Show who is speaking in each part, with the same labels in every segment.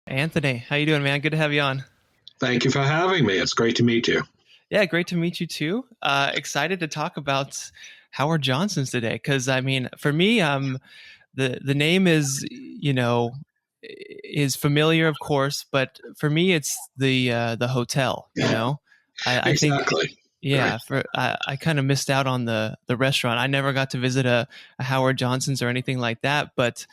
Speaker 1: Anthony, how you doing, man? Good to have you on.
Speaker 2: Thank you for having me. It's great to meet you.
Speaker 1: Yeah, great to meet you too. Excited to talk about Howard Johnson's today because I mean, for me, the name is familiar, of course, but for me, it's the hotel. I think
Speaker 2: Exactly. Right.
Speaker 1: yeah, I kind of missed out on the restaurant. I never got to visit a Howard Johnson's or anything like that, but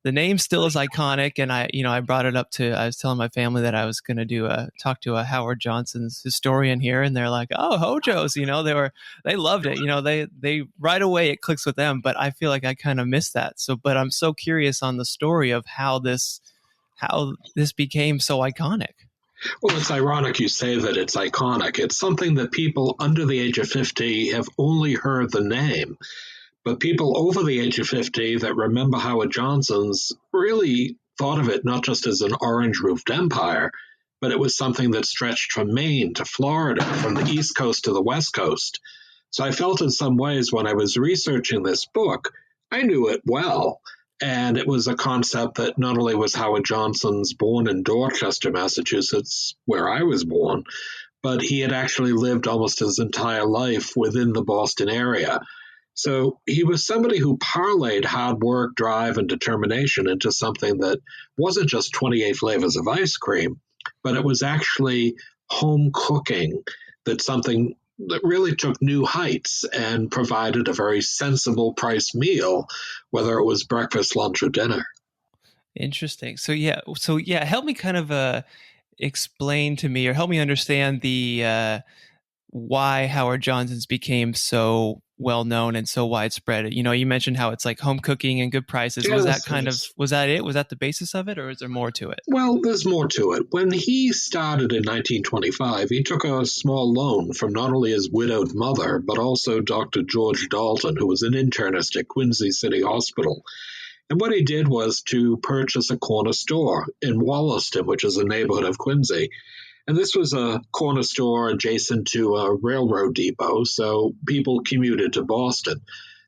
Speaker 1: the name still is iconic. And I brought it up I was telling my family that I was going to talk to a Howard Johnson's historian here, and they're like, "Oh, Hojo's," they loved it. They right away it clicks with them. But I feel like I kind of missed that. But I'm so curious on the story of how this became so iconic.
Speaker 2: Well, it's ironic you say that it's iconic. It's something that people under the age of 50 have only heard the name, but people over the age of 50 that remember Howard Johnson's really thought of it not just as an orange roofed empire, but it was something that stretched from Maine to Florida, from the East Coast to the West Coast. So I felt in some ways when I was researching this book, I knew it well. And it was a concept that not only was Howard Johnson's born in Dorchester, Massachusetts, where I was born, but he had actually lived almost his entire life within the Boston area. So he was somebody who parlayed hard work, drive, and determination into something that wasn't just 28 flavors of ice cream, but it was actually home cooking, that something that really took new heights and provided a very sensible price meal, whether it was breakfast, lunch, or dinner.
Speaker 1: Interesting. So yeah, help me kind of explain to me or help me understand the why Howard Johnson's became so well known and so widespread. You mentioned how it's like home cooking and good prices. Was that
Speaker 2: Yes,
Speaker 1: kind of
Speaker 2: yes.
Speaker 1: was that it? Was that the basis of it, or is there more to it?
Speaker 2: Well, there's more to it. When he started in 1925, he took a small loan from not only his widowed mother, but also Dr. George Dalton, who was an internist at Quincy City Hospital. And what he did was to purchase a corner store in Wollaston, which is a neighborhood of Quincy. And this was a corner store adjacent to a railroad depot, so people commuted to Boston.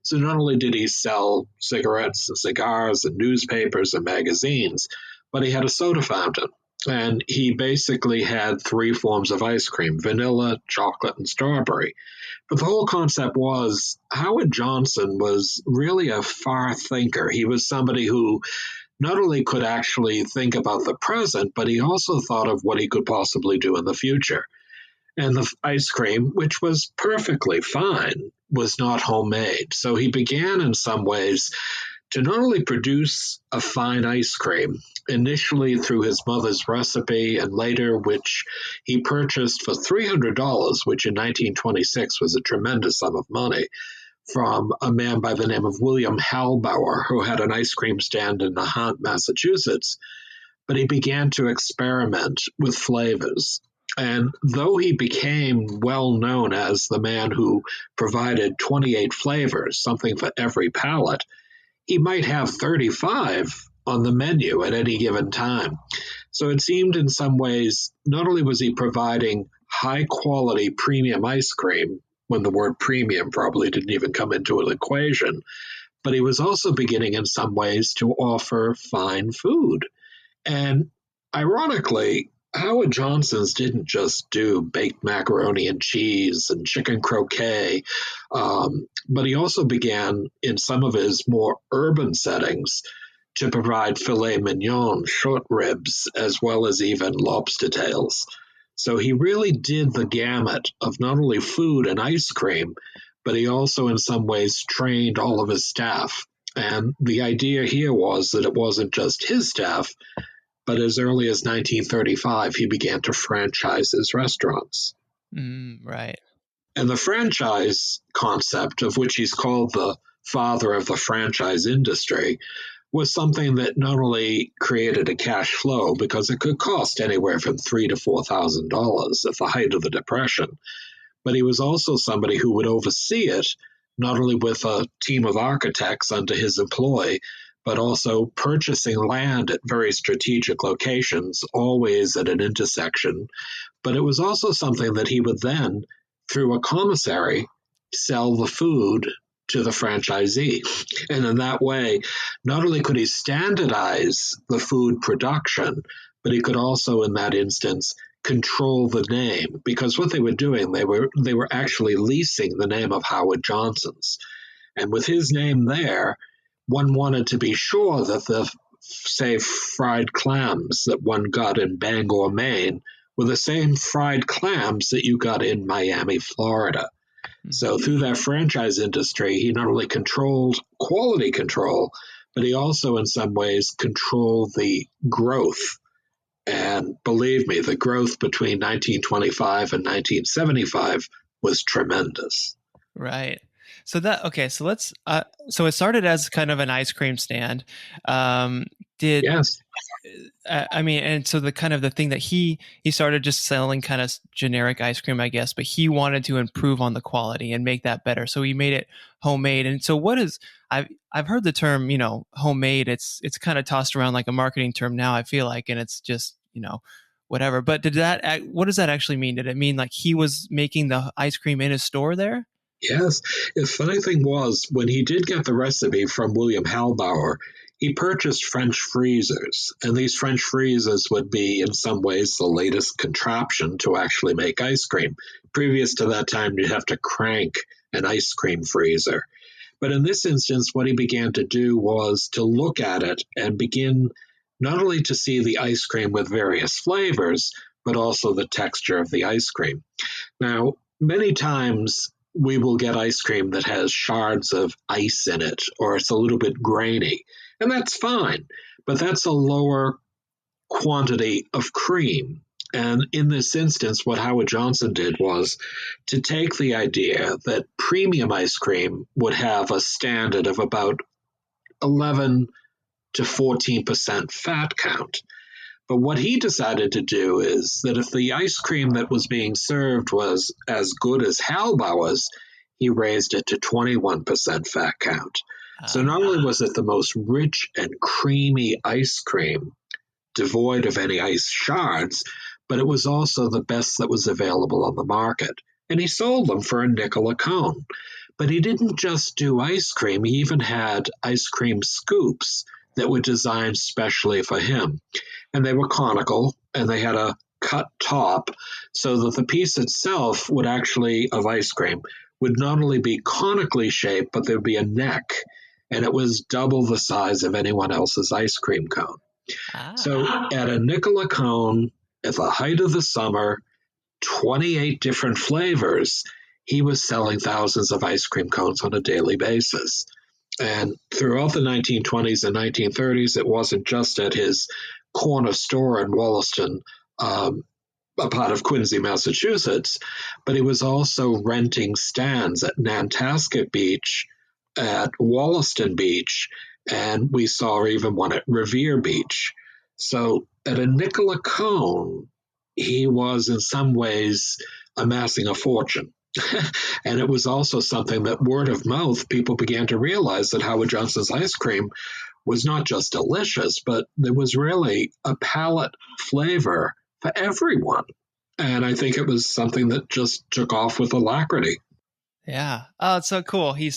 Speaker 2: So not only did he sell cigarettes and cigars and newspapers and magazines, but he had a soda fountain. And he basically had three forms of ice cream: vanilla, chocolate, and strawberry. But the whole concept was Howard Johnson was really a far thinker. He was somebody who not only could actually think about the present, but he also thought of what he could possibly do in the future. And the ice cream, which was perfectly fine, was not homemade. So he began in some ways to not only produce a fine ice cream, initially through his mother's recipe, and later, which he purchased for $300, which in 1926 was a tremendous sum of money, from a man by the name of William Halbauer, who had an ice cream stand in Nahant, Massachusetts. But he began to experiment with flavors. And though he became well known as the man who provided 28 flavors, something for every palate, he might have 35 on the menu at any given time. So it seemed in some ways, not only was he providing high quality premium ice cream, when the word premium probably didn't even come into an equation, but he was also beginning in some ways to offer fine food. And ironically, Howard Johnson's didn't just do baked macaroni and cheese and chicken croquet, but he also began in some of his more urban settings to provide filet mignon, short ribs, as well as even lobster tails. So he really did the gamut of not only food and ice cream, but he also in some ways trained all of his staff. And the idea here was that it wasn't just his staff, but as early as 1935, he began to franchise his restaurants.
Speaker 1: Right.
Speaker 2: And the franchise concept, of which he's called the father of the franchise industry, was something that not only created a cash flow because it could cost anywhere from $3,000 to $4,000 at the height of the Depression, but he was also somebody who would oversee it, not only with a team of architects under his employ, but also purchasing land at very strategic locations, always at an intersection. But it was also something that he would then, through a commissary, sell the food to the franchisee. And in that way, not only could he standardize the food production, but he could also, in that instance, control the name, because what they were doing, they were actually leasing the name of Howard Johnson's. And with his name there, one wanted to be sure that the, say, fried clams that one got in Bangor, Maine, were the same fried clams that you got in Miami, Florida. So through that franchise industry, he not only controlled quality control, but he also in some ways controlled the growth. And believe me, the growth between 1925 and 1975 was tremendous.
Speaker 1: Right. So that okay. So let's. So it started as kind of an ice cream stand. Um, did
Speaker 2: Yes.
Speaker 1: I mean, and so the kind of the thing that he started just selling kind of generic ice cream, I guess, but he wanted to improve on the quality and make that better. So he made it homemade. And so what is I've heard the term, homemade. It's kind of tossed around like a marketing term now, I feel like, and it's just, whatever. But what does that actually mean? Did it mean like he was making the ice cream in his store there?
Speaker 2: Yes. The funny thing was, when he did get the recipe from William Halbauer, he purchased French freezers. And these French freezers would be, in some ways, the latest contraption to actually make ice cream. Previous to that time, you'd have to crank an ice cream freezer. But in this instance, what he began to do was to look at it and begin not only to see the ice cream with various flavors, but also the texture of the ice cream. Now, many times we will get ice cream that has shards of ice in it, or it's a little bit grainy, and that's fine, but that's a lower quantity of cream. And in this instance, what Howard Johnson did was to take the idea that premium ice cream would have a standard of about 11 to 14% fat count. But what he decided to do is that if the ice cream that was being served was as good as Halbauer's, he raised it to 21% fat count. So not only was it the most rich and creamy ice cream, devoid of any ice shards, but it was also the best that was available on the market. And he sold them for a nickel a cone. But he didn't just do ice cream, he even had ice cream scoops that were designed specially for him. And they were conical, and they had a cut top so that the piece itself would actually, of ice cream, would not only be conically shaped, but there'd be a neck, and it was double the size of anyone else's ice cream cone. So at a nickel a cone, at the height of the summer, 28 different flavors, he was selling thousands of ice cream cones on a daily basis. And throughout the 1920s and 1930s, it wasn't just at his corner store in Wollaston, a part of Quincy, Massachusetts, but he was also renting stands at Nantasket Beach, at Wollaston Beach, and we saw even one at Revere Beach. So at a nickel a cone, he was in some ways amassing a fortune. And it was also something that word of mouth, people began to realize that Howard Johnson's ice cream was not just delicious, but there was really a palate flavor for everyone. And I think it was something that just took off with alacrity.
Speaker 1: Yeah. Oh, it's so cool. He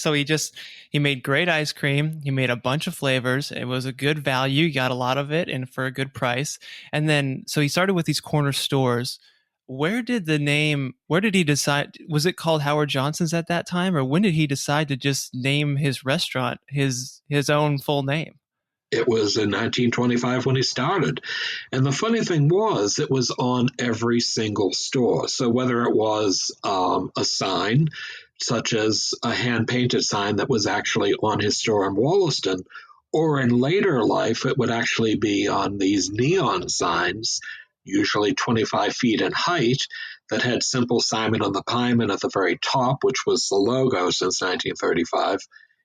Speaker 1: made great ice cream. He made a bunch of flavors. It was a good value. You got a lot of it and for a good price. And then, so he started with these corner stores. Where did he decide? Was it called Howard Johnson's at that time? Or when did he decide to just name his restaurant his own full name?
Speaker 2: It was in 1925 when he started. And the funny thing was, it was on every single store. So whether it was a sign, such as a hand-painted sign that was actually on his store in Wollaston, or in later life, it would actually be on these neon signs, usually 25 feet in height, that had Simple Simon on the Pieman at the very top, which was the logo since 1935.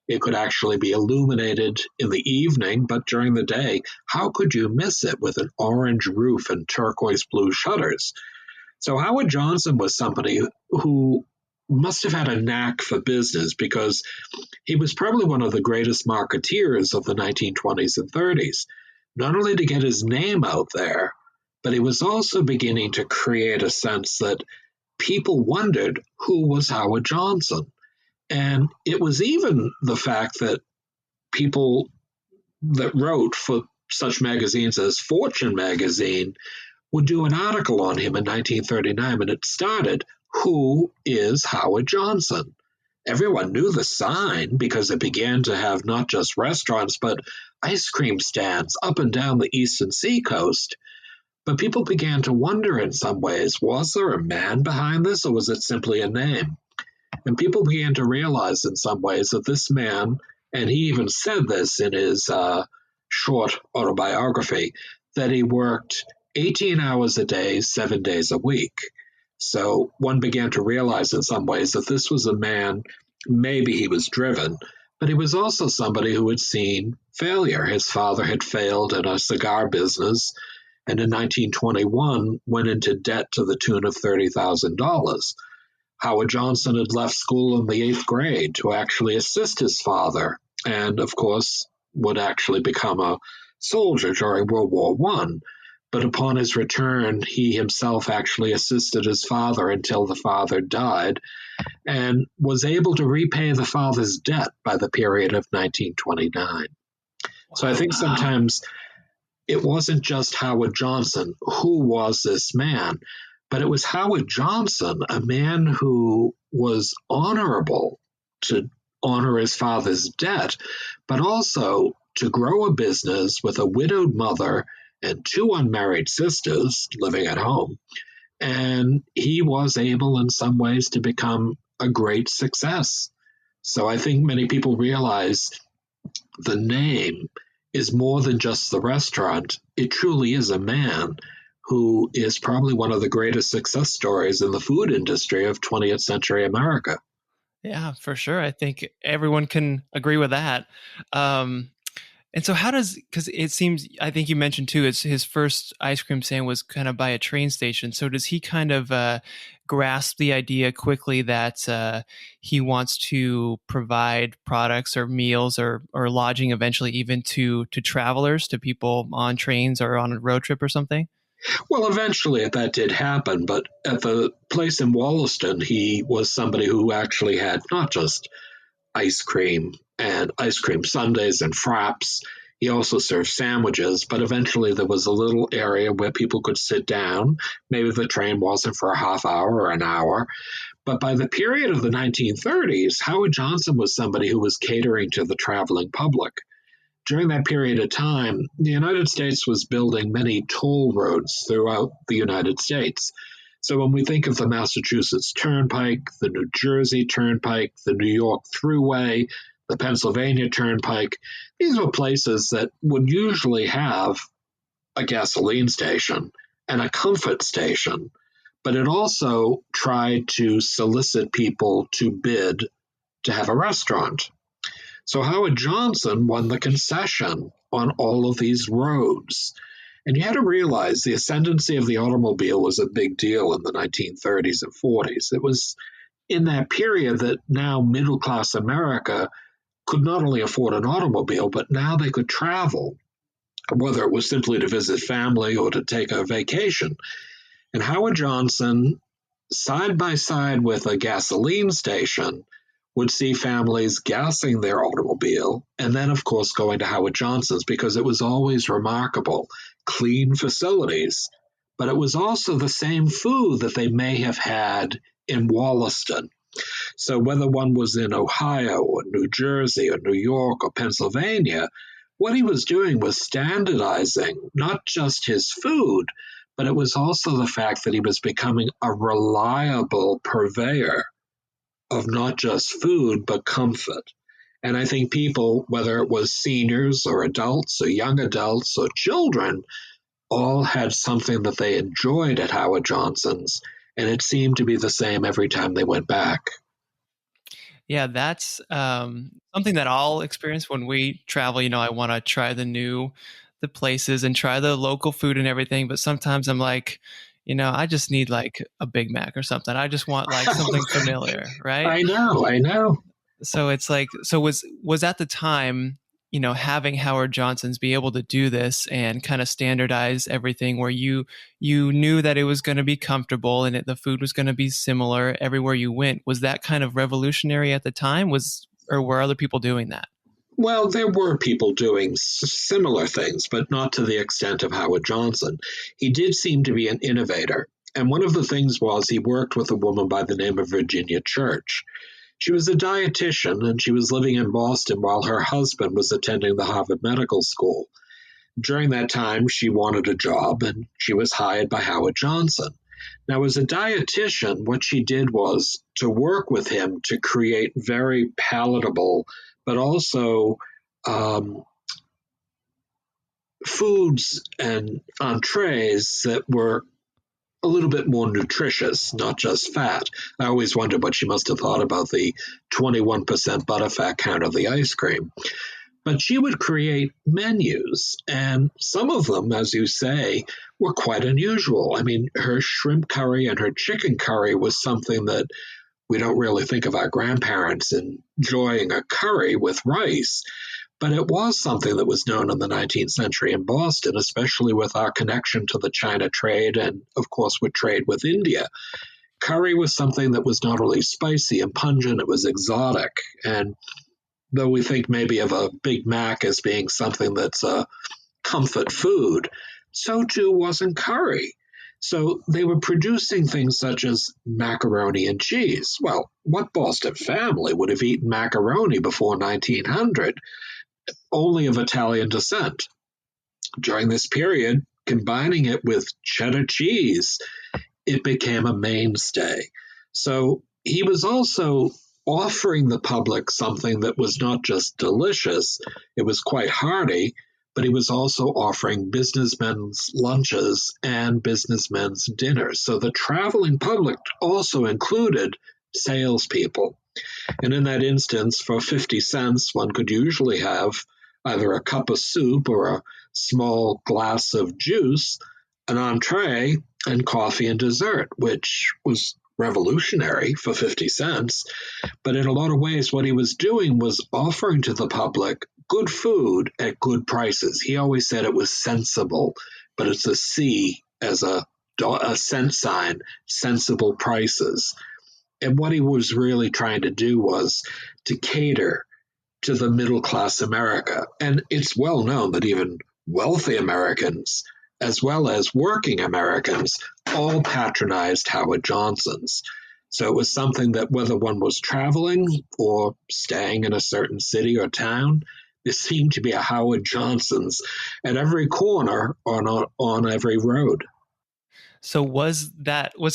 Speaker 2: It could actually be illuminated in the evening, but during the day, how could you miss it with an orange roof and turquoise blue shutters? So Howard Johnson was somebody who must have had a knack for business, because he was probably one of the greatest marketeers of the 1920s and 30s, not only to get his name out there, but he was also beginning to create a sense that people wondered who was Howard Johnson. And it was even the fact that people that wrote for such magazines as Fortune magazine would do an article on him in 1939, and it started, "Who is Howard Johnson?" Everyone knew the sign because it began to have not just restaurants, but ice cream stands up and down the eastern seacoast. But people began to wonder in some ways, was there a man behind this or was it simply a name? And people began to realize in some ways that this man, and he even said this in his short autobiography, that he worked 18 hours a day, 7 days a week. So one began to realize in some ways that this was a man, maybe he was driven, but he was also somebody who had seen failure. His father had failed in a cigar business, and in 1921 went into debt to the tune of $30,000. Howard Johnson had left school in the 8th grade to actually assist his father, and of course would actually become a soldier during World War I. But upon his return, he himself actually assisted his father until the father died and was able to repay the father's debt by the period of 1929. So I think sometimes it wasn't just Howard Johnson. Who was this man? But it was Howard Johnson, a man who was honorable to honor his father's debt, but also to grow a business with a widowed mother and 2 unmarried sisters living at home. And he was able in some ways to become a great success. So I think many people realize the name is more than just the restaurant. It truly is a man who is probably one of the greatest success stories in the food industry of 20th century America.
Speaker 1: Yeah, for sure. I think everyone can agree with that. And so how does, because it seems, I think you mentioned too, it's his first ice cream stand was kind of by a train station. So does he kind of grasp the idea quickly that he wants to provide products or meals or lodging eventually even to travelers, to people on trains or on a road trip or something?
Speaker 2: Well, eventually that did happen, but at the place in Wollaston, he was somebody who actually had not just ice cream and ice cream sundaes and fraps. He also served sandwiches, but eventually there was a little area where people could sit down. Maybe the train wasn't for a half hour or an hour. But by the period of the 1930s, Howard Johnson was somebody who was catering to the traveling public. During that period of time, the United States was building many toll roads throughout the United States. So when we think of the Massachusetts Turnpike, the New Jersey Turnpike, the New York Thruway, the Pennsylvania Turnpike, these were places that would usually have a gasoline station and a comfort station, but it also tried to solicit people to bid to have a restaurant. So Howard Johnson won the concession on all of these roads. And you had to realize the ascendancy of the automobile was a big deal in the 1930s and 40s. It was in that period that now middle class America could not only afford an automobile, but now they could travel, whether it was simply to visit family or to take a vacation. And Howard Johnson, side by side with a gasoline station, would see families gassing their automobile and then, of course, going to Howard Johnson's because it was always remarkable. Clean facilities, but it was also the same food that they may have had in Wollaston. So whether one was in Ohio or New Jersey or New York or Pennsylvania, what he was doing was standardizing not just his food, but it was also the fact that he was becoming a reliable purveyor of not just food, but comfort. And I think people, whether it was seniors or adults or young adults or children, all had something that they enjoyed at Howard Johnson's, and it seemed to be the same every time they went back.
Speaker 1: Yeah, that's something that I'll experience when we travel. I want to try the places and try the local food and everything. But sometimes I'm like, I just need like a Big Mac or something. I just want like something familiar, right?
Speaker 2: I know.
Speaker 1: So it's like, so was at the time, having Howard Johnson's be able to do this and kind of standardize everything where you knew that it was going to be comfortable and the food was going to be similar everywhere you went. Was that kind of revolutionary at the time? Or were other people doing that?
Speaker 2: Well, there were people doing similar things, but not to the extent of Howard Johnson. He did seem to be an innovator. And one of the things was he worked with a woman by the name of Virginia Church. She was a dietitian and she was living in Boston while her husband was attending the Harvard Medical School. During that time, she wanted a job and she was hired by Howard Johnson. Now, as a dietitian, what she did was to work with him to create very palatable, but also um, foods and entrees that were a little bit more nutritious, not just fat. I always wondered what she must have thought about the 21% butterfat count of the ice cream. But she would create menus, and some of them, as you say, were quite unusual. I mean, her shrimp curry and her chicken curry was something that we don't really think of our grandparents enjoying a curry with rice, but it was something that was known in the 19th century in Boston, especially with our connection to the China trade and, of course, with trade with India. Curry was something that was not only spicy and pungent, it was exotic. And though we think maybe of a Big Mac as being something that's a comfort food, so too wasn't curry. So they were producing things such as macaroni and cheese. Well, what Boston family would have eaten macaroni before 1900? Only of Italian descent. During this period, combining it with cheddar cheese, it became a mainstay. So he was also offering the public something that was not just delicious, it was quite hearty, but he was also offering businessmen's lunches and businessmen's dinners. So the traveling public also included salespeople. And in that instance, for 50 cents, one could usually have either a cup of soup or a small glass of juice, an entree, and coffee and dessert, which was revolutionary for 50 cents. But in a lot of ways, what he was doing was offering to the public good food at good prices. He always said it was sensible, but it's a C as a cent sign, sensible prices. And what he was really trying to do was to cater to the middle class America. And it's well known that even wealthy Americans, as well as working Americans, all patronized Howard Johnson's. So it was something that whether one was traveling or staying in a certain city or town, there seemed to be a Howard Johnson's at every corner on every road.
Speaker 1: So was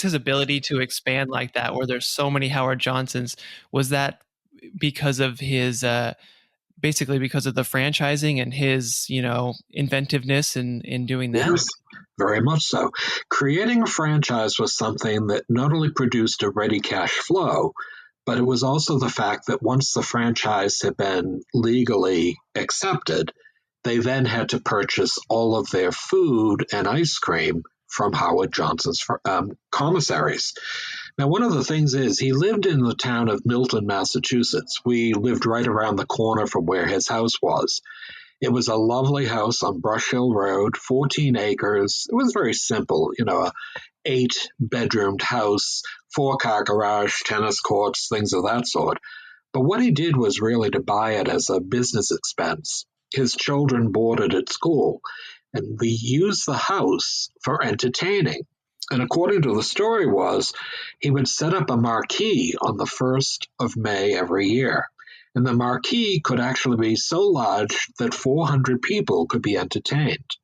Speaker 1: his ability to expand like that, where there's so many Howard Johnsons, was that because of his basically because of the franchising and his, inventiveness in doing that?
Speaker 2: Yes, very much so. Creating a franchise was something that not only produced a ready cash flow, but it was also the fact that once the franchise had been legally accepted, they then had to purchase all of their food and ice cream from Howard Johnson's commissaries. Now, one of the things is he lived in the town of Milton, Massachusetts. We lived right around the corner from where his house was. It was a lovely house on Brush Hill Road, 14 acres. It was very simple, a 8-bedroomed house, 4-car garage, tennis courts, things of that sort. But what he did was really to buy it as a business expense. His children boarded at school, and we used the house for entertaining. And according to the story was, he would set up a marquee on the 1st of May every year. And the marquee could actually be so large that 400 people could be entertained.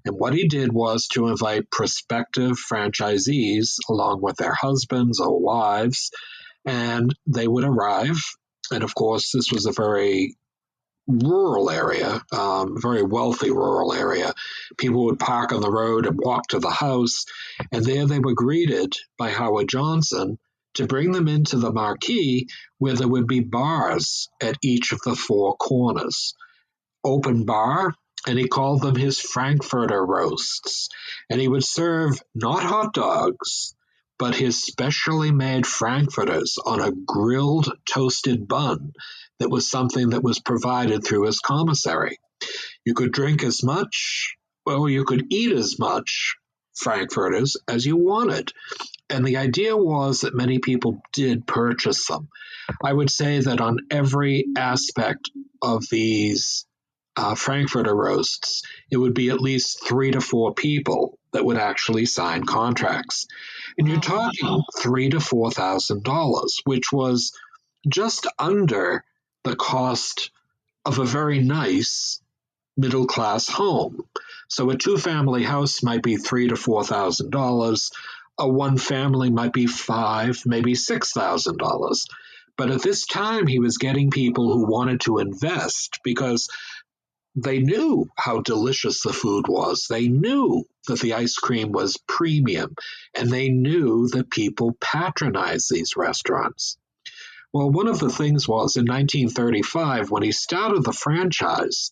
Speaker 2: And what he did was to invite prospective franchisees along with their husbands or wives, and they would arrive. And of course, this was a very rural area, very wealthy rural area. People would park on the road and walk to the house, and there they were greeted by Howard Johnson to bring them into the marquee where there would be bars at each of the 4 corners. Open bar, and he called them his Frankfurter roasts. And he would serve not hot dogs, but his specially made Frankfurters on a grilled toasted bun that was something that was provided through his commissary. You could drink as much, or you could eat as much Frankfurters as you wanted. And the idea was that many people did purchase them. I would say that on every aspect of these Frankfurter roasts, it would be at least 3 to 4 people that would actually sign contracts. And you're
Speaker 1: Wow.
Speaker 2: talking $3,000 to $4,000, which was just under the cost of a very nice middle class home. So a two-family house might be $3,000 to $4,000. A one family might be five, maybe $6,000. But at this time, he was getting people who wanted to invest because they knew how delicious the food was. They knew that the ice cream was premium, and they knew that people patronized these restaurants. Well, one of the things was in 1935, when he started the franchise,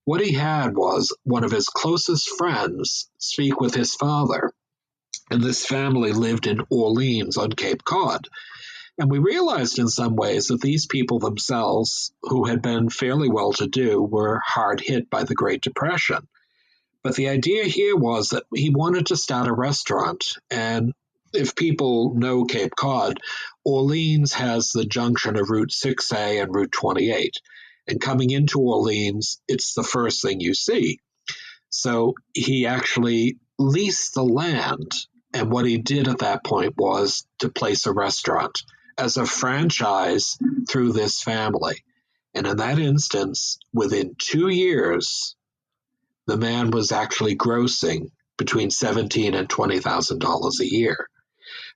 Speaker 2: what he had was one of his closest friends speak with his father, and this family lived in Orleans on Cape Cod. And we realized in some ways that these people themselves, who had been fairly well to do, were hard hit by the Great Depression. But the idea here was that he wanted to start a restaurant. And if people know Cape Cod, Orleans has the junction of Route 6A and Route 28. And coming into Orleans, it's the first thing you see. So he actually leased the land. And what he did at that point was to place a restaurant as a franchise through this family. And in that instance, within 2 years, the man was actually grossing between $17,000 and $20,000 a year.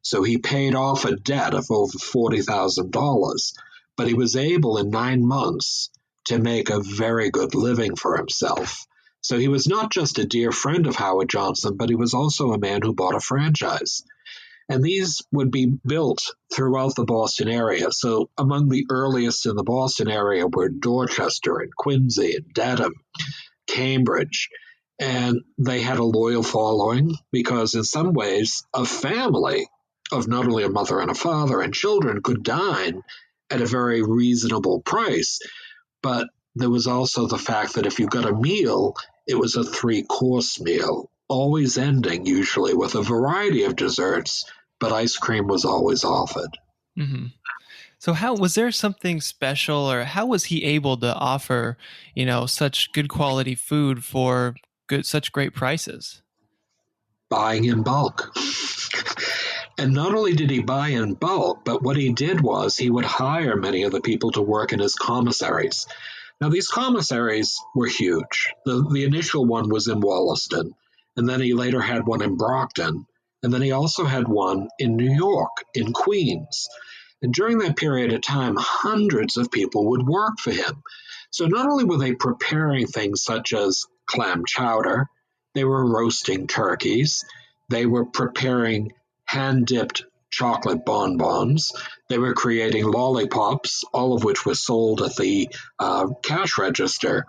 Speaker 2: So he paid off a debt of over $40,000, but he was able in 9 months to make a very good living for himself. So he was not just a dear friend of Howard Johnson, but he was also a man who bought a franchise. And these would be built throughout the Boston area. So among the earliest in the Boston area were Dorchester and Quincy and Dedham, Cambridge. And they had a loyal following because in some ways a family of not only a mother and a father and children could dine at a very reasonable price. But there was also the fact that if you got a meal, it was a 3-course meal, always ending usually with a variety of desserts, but ice cream was always offered.
Speaker 1: Mm-hmm. So how was there something special, or how was he able to offer, such good quality food for such great prices?
Speaker 2: Buying in bulk. And not only did he buy in bulk, but what he did was he would hire many of the people to work in his commissaries. Now, these commissaries were huge. The initial one was in Wollaston, and then he later had one in Brockton, and then he also had one in New York, in Queens. And during that period of time, hundreds of people would work for him. So not only were they preparing things such as clam chowder, they were roasting turkeys, they were preparing hand-dipped chocolate bonbons. They were creating lollipops, all of which were sold at the cash register.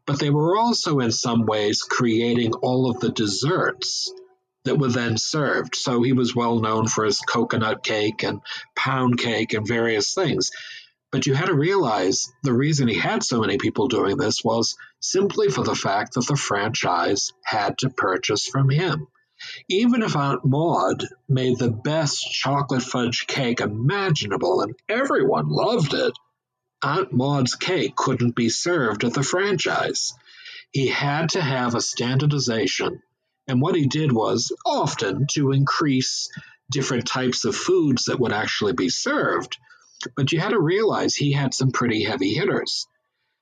Speaker 2: But they were also, in some ways, creating all of the desserts that were then served. So he was well known for his coconut cake and pound cake and various things. But you had to realize the reason he had so many people doing this was simply for the fact that the franchise had to purchase from him. Even if Aunt Maud made the best chocolate fudge cake imaginable and everyone loved it, Aunt Maud's cake couldn't be served at the franchise. He had to have a standardization, and what he did was often to increase different types of foods that would actually be served. But you had to realize he had some pretty heavy hitters.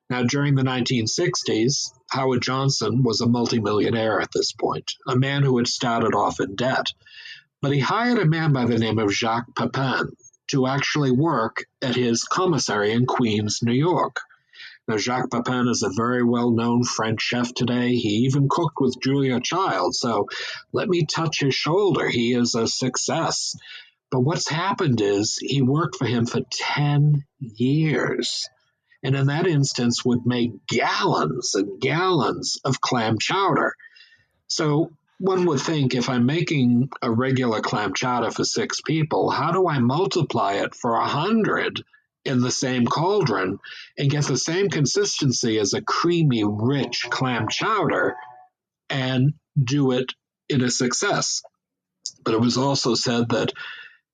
Speaker 2: Now, during the 1960s, Howard Johnson was a multimillionaire at this point, a man who had started off in debt. But he hired a man by the name of Jacques Pepin to actually work at his commissary in Queens, New York. Now, Jacques Pepin is a very well-known French chef today. He even cooked with Julia Child, so let me touch his shoulder. He is a success. But what's happened is he worked for him for 10 years. And in that instance would make gallons and gallons of clam chowder. So one would think, if I'm making a regular clam chowder for 6 people, how do I multiply it for 100 in the same cauldron and get the same consistency as a creamy, rich clam chowder and do it in a success? But it was also said that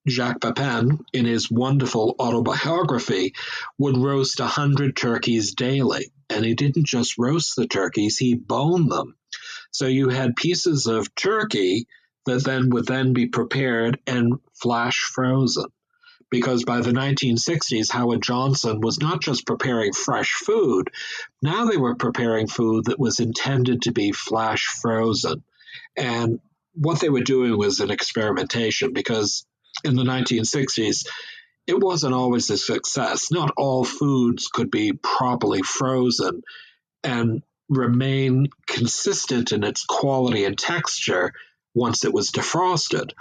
Speaker 2: Jacques Pepin, in his wonderful autobiography, would roast 100 turkeys daily. And he didn't just roast the turkeys, he boned them. So you had pieces of turkey that then would then be prepared and flash frozen. Because by the 1960s, Howard Johnson was not just preparing fresh food, now they were preparing food that was intended to be flash frozen. And what they were doing was an experimentation, because in the 1960s, it wasn't always a success. Not all foods could be properly frozen and remain consistent in its quality and texture once it was defrosted.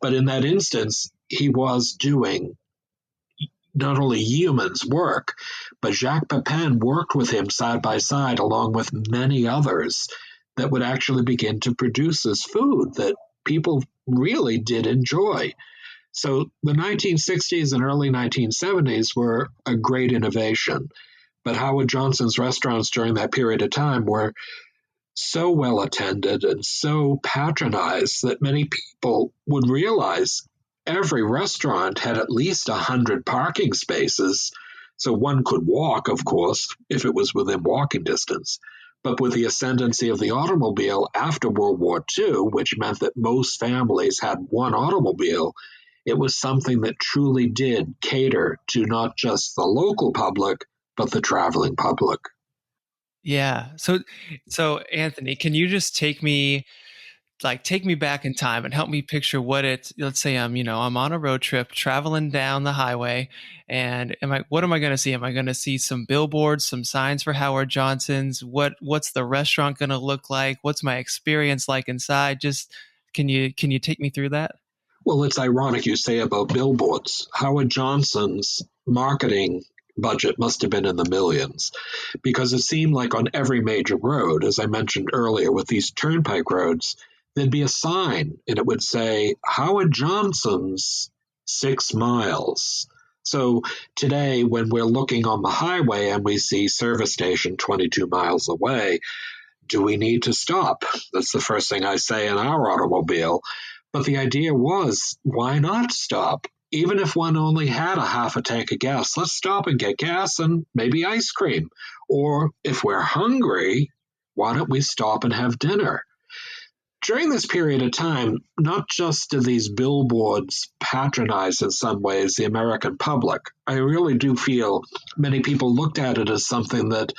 Speaker 2: But in that instance, he was doing not only Yeoman's work, but Jacques Pepin worked with him side by side, along with many others, that would actually begin to produce this food that people really did enjoy. So the 1960s and early 1970s were a great innovation. But Howard Johnson's restaurants during that period of time were so well attended and so patronized that many people would realize every restaurant had at least 100 parking spaces. So one could walk, of course, if it was within walking distance. But with the ascendancy of the automobile after World War II, which meant that most families had one automobile, it was something that truly did cater to not just the local public, but the traveling public.
Speaker 1: Yeah. So Anthony, can you just take me back in time and help me picture let's say I'm on a road trip traveling down the highway, and what am I going to see? Am I going to see some billboards, some signs for Howard Johnson's? What's the restaurant going to look like? What's my experience like inside? Just can you take me through that?
Speaker 2: Well, it's ironic you say about billboards. Howard Johnson's marketing budget must have been in the millions, because it seemed like on every major road, as I mentioned earlier, with these turnpike roads, there'd be a sign and it would say Howard Johnson's 6 miles. So today, when we're looking on the highway and we see service station 22 miles away, do we need to stop? That's the first thing I say in our automobile. But the idea was, why not stop? Even if one only had a half a tank of gas, let's stop and get gas and maybe ice cream. Or if we're hungry, why don't we stop and have dinner? During this period of time, not just do these billboards patronize in some ways the American public, I really do feel many people looked at it as something that,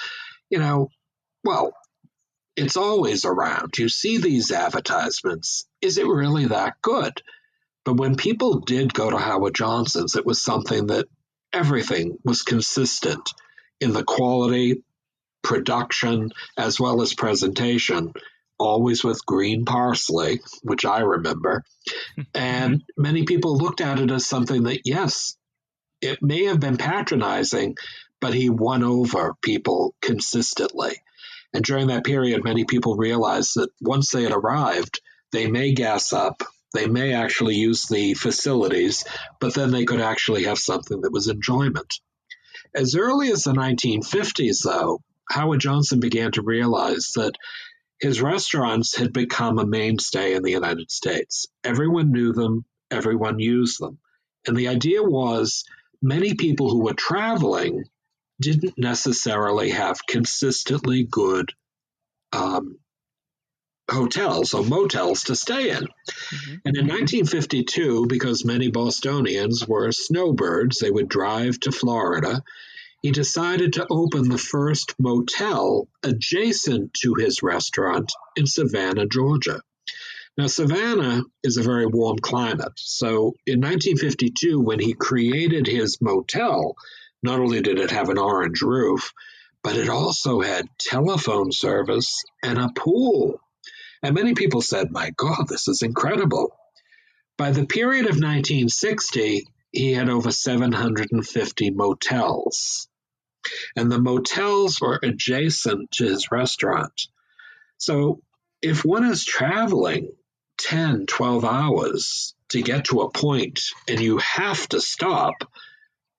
Speaker 2: well, it's always around. You see these advertisements. Is it really that good? But when people did go to Howard Johnson's, it was something that everything was consistent in the quality, production, as well as presentation, always with green parsley, which I remember. And many people looked at it as something that, yes, it may have been patronizing, but he won over people consistently. And during that period, many people realized that once they had arrived, they may gas up, they may actually use the facilities, but then they could actually have something that was enjoyment. As early as the 1950s, though, Howard Johnson began to realize that his restaurants had become a mainstay in the United States. Everyone knew them, everyone used them. And the idea was many people who were traveling didn't necessarily have consistently good hotels or motels to stay in. Mm-hmm. And in 1952, because many Bostonians were snowbirds, they would drive to Florida, he decided to open the first motel adjacent to his restaurant in Savannah, Georgia. Now, Savannah is a very warm climate. So in 1952, when he created his motel, not only did it have an orange roof, but it also had telephone service and a pool. And many people said, my God, this is incredible. By the period of 1960, he had over 750 motels. And the motels were adjacent to his restaurant. So if one is traveling 10, 12 hours to get to a point and you have to stop,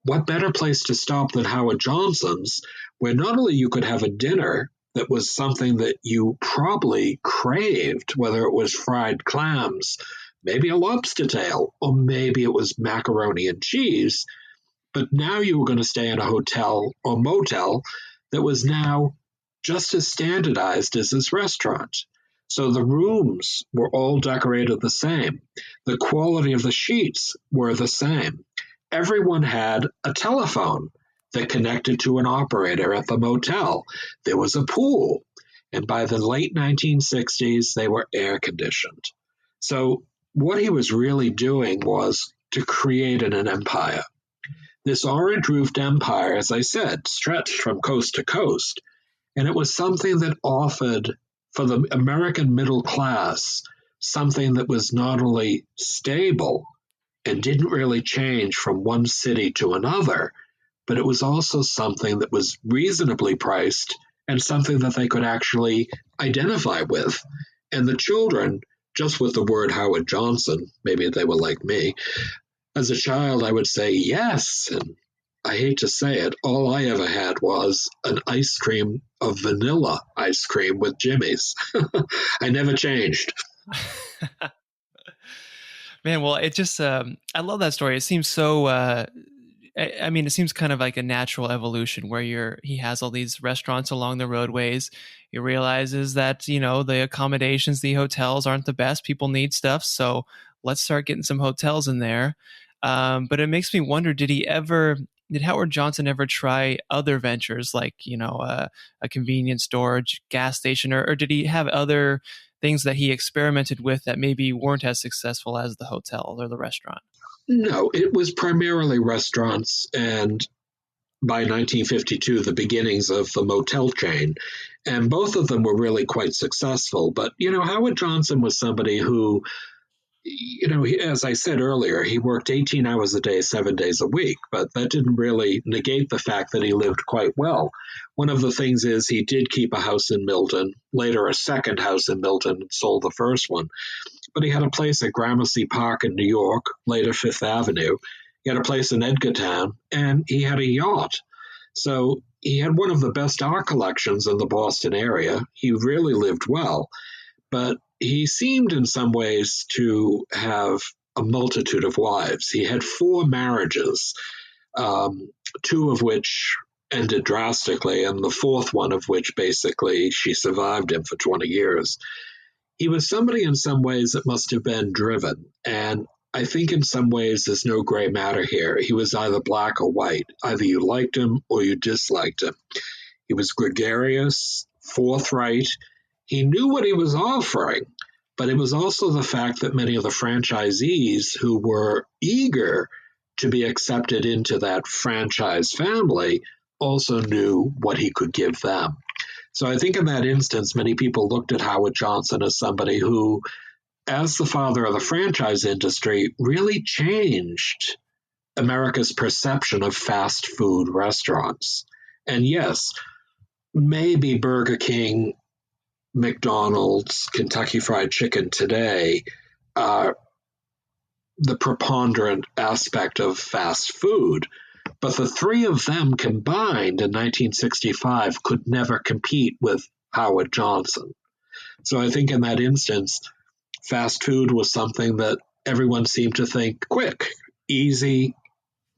Speaker 2: what better place to stop than Howard Johnson's, where not only you could have a dinner that was something that you probably craved, whether it was fried clams, maybe a lobster tail, or maybe it was macaroni and cheese. But now you were going to stay in a hotel or motel that was now just as standardized as this restaurant. So the rooms were all decorated the same. The quality of the sheets were the same. Everyone had a telephone that connected to an operator at the motel. There was a pool. And by the late 1960s, they were air conditioned. So what he was really doing was to create an empire. This orange roofed empire, as I said, stretched from coast to coast. And it was something that offered, for the American middle class, something that was not only stable and didn't really change from one city to another, but it was also something that was reasonably priced and something that they could actually identify with. And the children, just with the word Howard Johnson, maybe they were like me, as a child, I would say yes. And I hate to say it, all I ever had was an ice cream of vanilla ice cream with Jimmy's. I never changed.
Speaker 1: Man, well, it just, I love that story. It seems so, I mean, it seems kind of like a natural evolution where he has all these restaurants along the roadways. He realizes that, the accommodations, the hotels aren't the best. People need stuff. So let's start getting some hotels in there. But it makes me wonder, did Howard Johnson ever try other ventures like, a convenience store, gas station, or did he have other things that he experimented with that maybe weren't as successful as the hotel or the restaurant?
Speaker 2: No, it was primarily restaurants, and by 1952, the beginnings of the motel chain. And both of them were really quite successful. But, Howard Johnson was somebody who, as I said earlier, he worked 18 hours a day, 7 days a week, but that didn't really negate the fact that he lived quite well. One of the things is he did keep a house in Milton, later a second house in Milton, and sold the first one. But he had a place at Gramercy Park in New York, later Fifth Avenue. He had a place in Edgartown, and he had a yacht. So he had one of the best art collections in the Boston area. He really lived well, but he seemed in some ways to have a multitude of wives. He had 4 marriages, 2 of which ended drastically, and the 4th one of which basically she survived him for 20 years. He was somebody in some ways that must have been driven, and I think in some ways there's no gray matter here. He was either black or white. Either you liked him or you disliked him. He was gregarious, forthright. He knew what he was offering, but it was also the fact that many of the franchisees who were eager to be accepted into that franchise family also knew what he could give them. So I think in that instance, many people looked at Howard Johnson as somebody who, as the father of the franchise industry, really changed America's perception of fast food restaurants. And yes, maybe Burger King, McDonald's, Kentucky Fried Chicken today are the preponderant aspect of fast food, but the 3 of them combined in 1965 could never compete with Howard Johnson. So I think in that instance, fast food was something that everyone seemed to think quick, easy,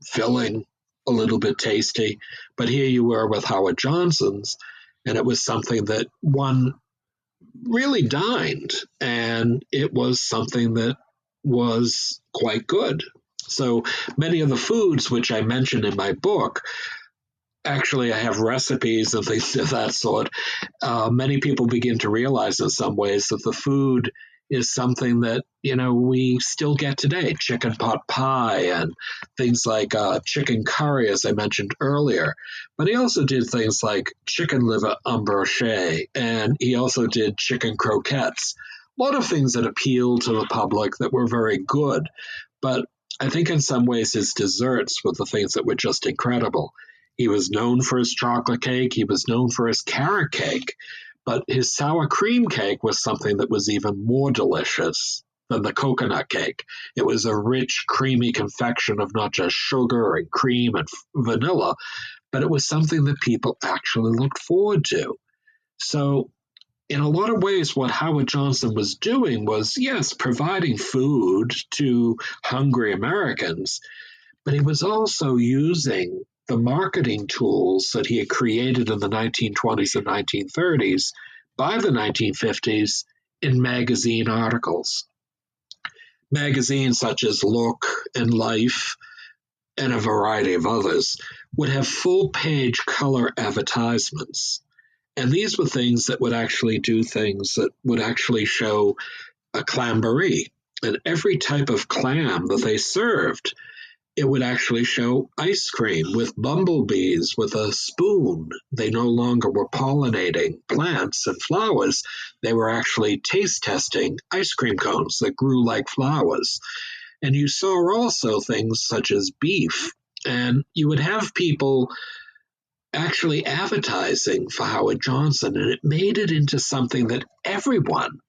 Speaker 2: filling, a little bit tasty. But here you were with Howard Johnson's, and it was something that one really dined, and it was something that was quite good. So many of the foods which I mentioned in my book, actually I have recipes and things of that sort. Many people begin to realize in some ways that the food is something that, we still get today. Chicken pot pie and things like chicken curry, as I mentioned earlier. But he also did things like chicken liver embroche, and he also did chicken croquettes. A lot of things that appealed to the public that were very good. But I think in some ways his desserts were the things that were just incredible. He was known for his chocolate cake. He was known for his carrot cake. But his sour cream cake was something that was even more delicious than the coconut cake. It was a rich, creamy confection of not just sugar and cream and vanilla, but it was something that people actually looked forward to. So in a lot of ways, what Howard Johnson was doing was, yes, providing food to hungry Americans, but he was also using the marketing tools that he had created in the 1920s and 1930s by the 1950s in magazine articles. Magazines such as Look and Life and a variety of others would have full page color advertisements. And these were things that would actually do things that would actually show a clamboree. And every type of clam that they served, it would actually show ice cream with bumblebees with a spoon. They no longer were pollinating plants and flowers. They were actually taste testing ice cream cones that grew like flowers. And you saw also things such as beef. And you would have people actually advertising for Howard Johnson, and it made it into something that everyone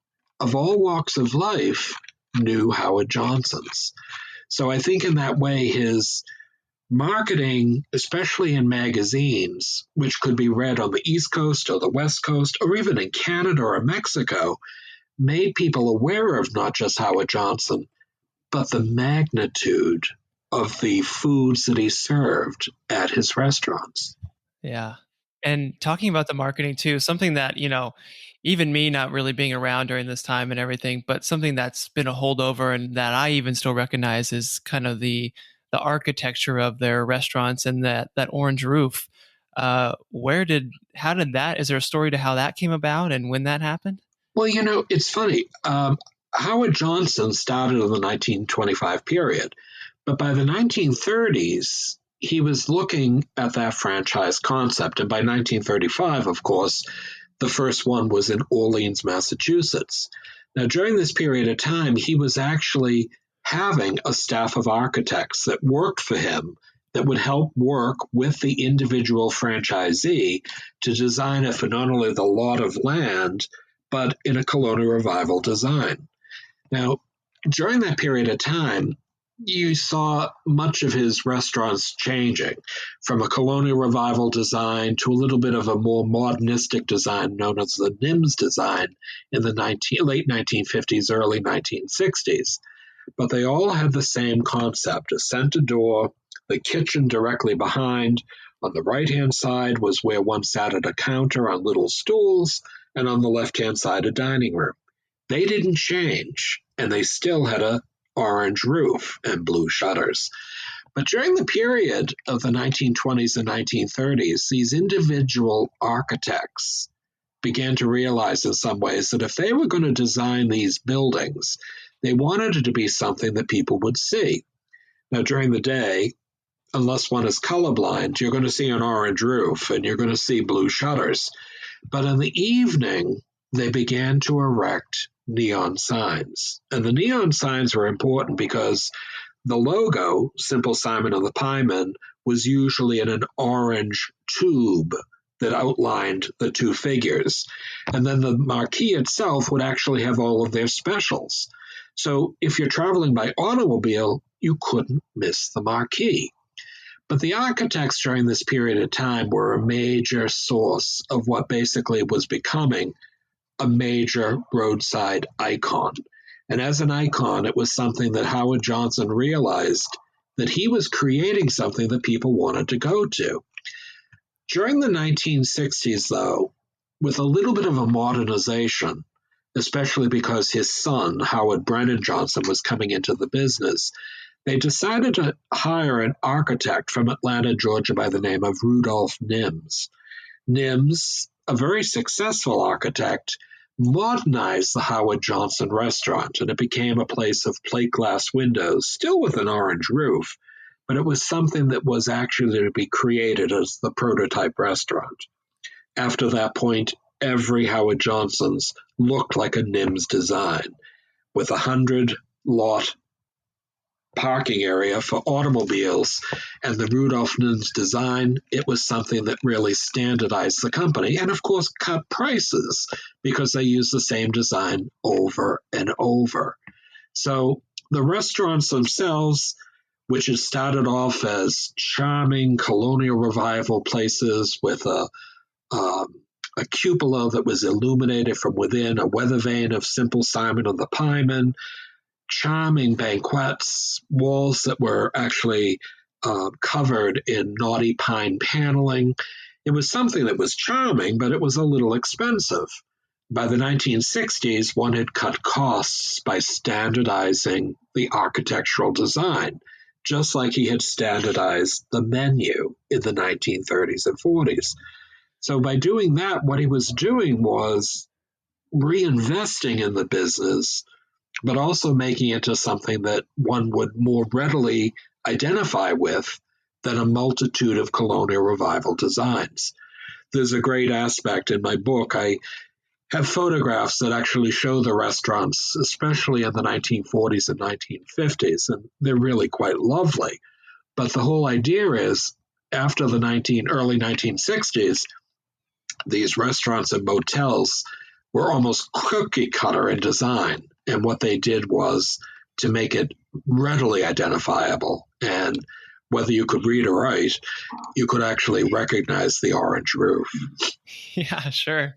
Speaker 2: of all walks of life knew Howard Johnson's. So I think in that way, his marketing, especially in magazines, which could be read on the East Coast or the West Coast, or even in Canada or Mexico, made people aware of not just Howard Johnson, but the magnitude of the foods that he served at his restaurants.
Speaker 1: Yeah. And talking about the marketing too, something that, even me not really being around during this time and everything, but something that's been a holdover and that I even still recognize is kind of the architecture of their restaurants and that orange roof. How did that, is there a story to how that came about and when that happened?
Speaker 2: Well, it's funny. Howard Johnson started in the 1925 period, but by the 1930s, he was looking at that franchise concept. And by 1935, of course, the first one was in Orleans, Massachusetts. Now, during this period of time, he was actually having a staff of architects that worked for him that would help work with the individual franchisee to design it for not only the lot of land, but in a colonial revival design. Now, during that period of time, you saw much of his restaurants changing from a colonial revival design to a little bit of a more modernistic design known as the NIMS design in the late 1950s, early 1960s. But they all had the same concept, a center door, the kitchen directly behind. On the right-hand side was where one sat at a counter on little stools, and on the left-hand side, a dining room. They didn't change, and they still had a orange roof and blue shutters. But during the period of the 1920s and 1930s, these individual architects began to realize in some ways that if they were going to design these buildings, they wanted it to be something that people would see. Now, during the day, unless one is colorblind, you're going to see an orange roof and you're going to see blue shutters. But in the evening, they began to erect neon signs. And the neon signs were important because the logo, Simple Simon and the Pieman, was usually in an orange tube that outlined the two figures. And then the marquee itself would actually have all of their specials. So if you're traveling by automobile, you couldn't miss the marquee. But the architects during this period of time were a major source of what basically was becoming a major roadside icon. And as an icon, it was something that Howard Johnson realized that he was creating something that people wanted to go to. During the 1960s, though, with a little bit of a modernization, especially because his son, Howard Brennan Johnson, was coming into the business, they decided to hire an architect from Atlanta, Georgia, by the name of Rudolph Nims. Nims, a very successful architect, modernized the Howard Johnson restaurant, and it became a place of plate glass windows, still with an orange roof, but it was something that was actually to be created as the prototype restaurant. After that point, every Howard Johnson's looked like a Nims design, with a 100-lot parking area for automobiles, and the Rudolph Nims design, it was something that really standardized the company and, of course, cut prices because they used the same design over and over. So the restaurants themselves, which had started off as charming colonial revival places with a a cupola that was illuminated from within, a weather vane of simple Simon of the Pieman, charming banquettes, walls that were actually covered in naughty pine paneling. It was something that was charming, but it was a little expensive. By the 1960s, one had cut costs by standardizing the architectural design, just like he had standardized the menu in the 1930s and 40s. So by doing that, what he was doing was reinvesting in the business, but also making it into something that one would more readily identify with than a multitude of colonial revival designs. There's a great aspect in my book. I have photographs that actually show the restaurants, especially in the 1940s and 1950s, and they're really quite lovely. But the whole idea is, after the early 1960s, these restaurants and motels were almost cookie cutter in design. And what they did was to make it readily identifiable. And whether you could read or write, you could actually recognize the orange roof.
Speaker 1: Yeah, sure.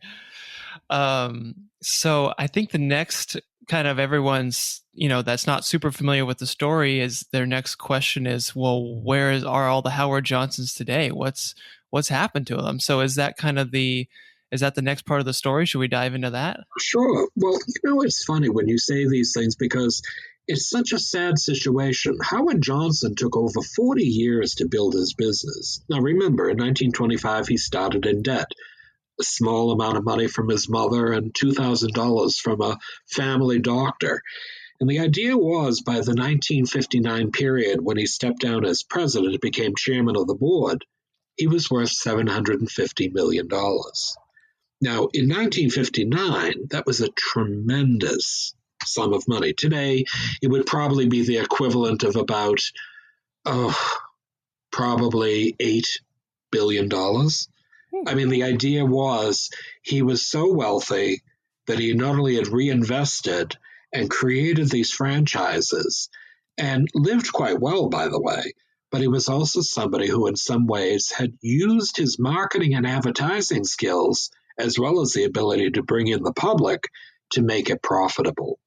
Speaker 1: So I think the next kind of everyone's, that's not super familiar with the story is their next question is, well, are all the Howard Johnsons today? What's happened to them? So is that the next part of the story? Should we dive into that?
Speaker 2: Sure. Well, it's funny when you say these things because it's such a sad situation. Howard Johnson took over 40 years to build his business. Now, remember, in 1925, he started in debt. A small amount of money from his mother and $2,000 from a family doctor. And the idea was by the 1959 period, when he stepped down as president and became chairman of the board, he was worth $750 million. Now, in 1959, that was a tremendous sum of money. Today, it would probably be the equivalent of about, probably $8 billion. I mean, the idea was he was so wealthy that he not only had reinvested and created these franchises and lived quite well, by the way, but he was also somebody who in some ways had used his marketing and advertising skills as well as the ability to bring in the public to make it profitable.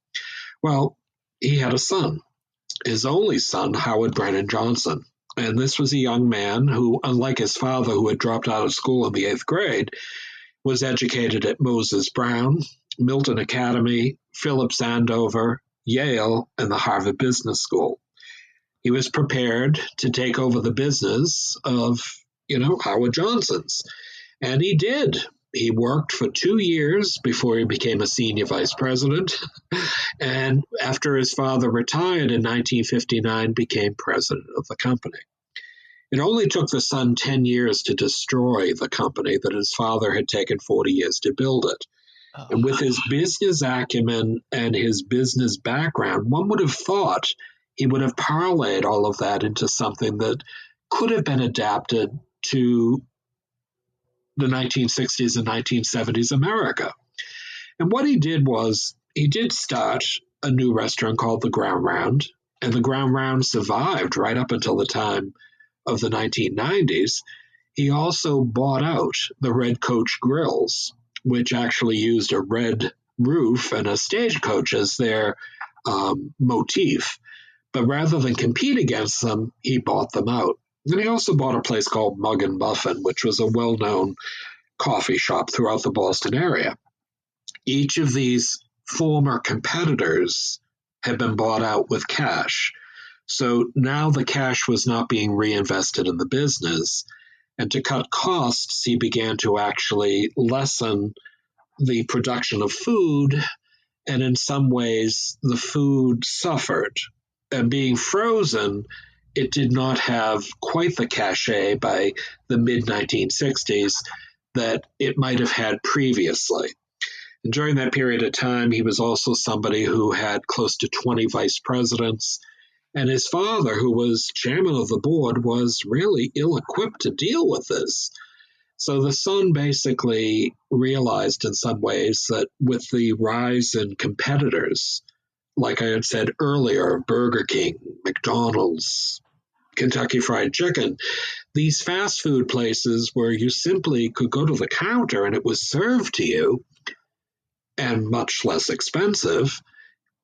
Speaker 2: Well, he had a son, his only son, Howard Brennan Johnson. And this was a young man who, unlike his father, who had dropped out of school in the 8th grade, was educated at Moses Brown, Milton Academy, Phillips Andover, Yale, and the Harvard Business School. He was prepared to take over the business of, Howard Johnson's. And he did. He worked for 2 years before he became a senior vice president. And after his father retired in 1959, became president of the company. It only took the son 10 years to destroy the company that his father had taken 40 years to build it. Oh. And with his business acumen and his business background, one would have thought he would have parlayed all of that into something that could have been adapted to the 1960s and 1970s America. And what he did was he did start a new restaurant called the Ground Round, and the Ground Round survived right up until the time of the 1990s. He also bought out the Red Coach Grills, which actually used a red roof and a stagecoach as their motif. But rather than compete against them, he bought them out. And he also bought a place called Mug and Muffin, which was a well-known coffee shop throughout the Boston area. Each of these former competitors had been bought out with cash. So now the cash was not being reinvested in the business. And to cut costs, he began to actually lessen the production of food. And in some ways, the food suffered. And being frozen, it did not have quite the cachet by the mid-1960s that it might have had previously. And during that period of time, he was also somebody who had close to 20 vice presidents. And his father, who was chairman of the board, was really ill-equipped to deal with this. So the son basically realized in some ways that with the rise in competitors, like I had said earlier, Burger King, McDonald's, Kentucky Fried Chicken, these fast food places where you simply could go to the counter and it was served to you and much less expensive,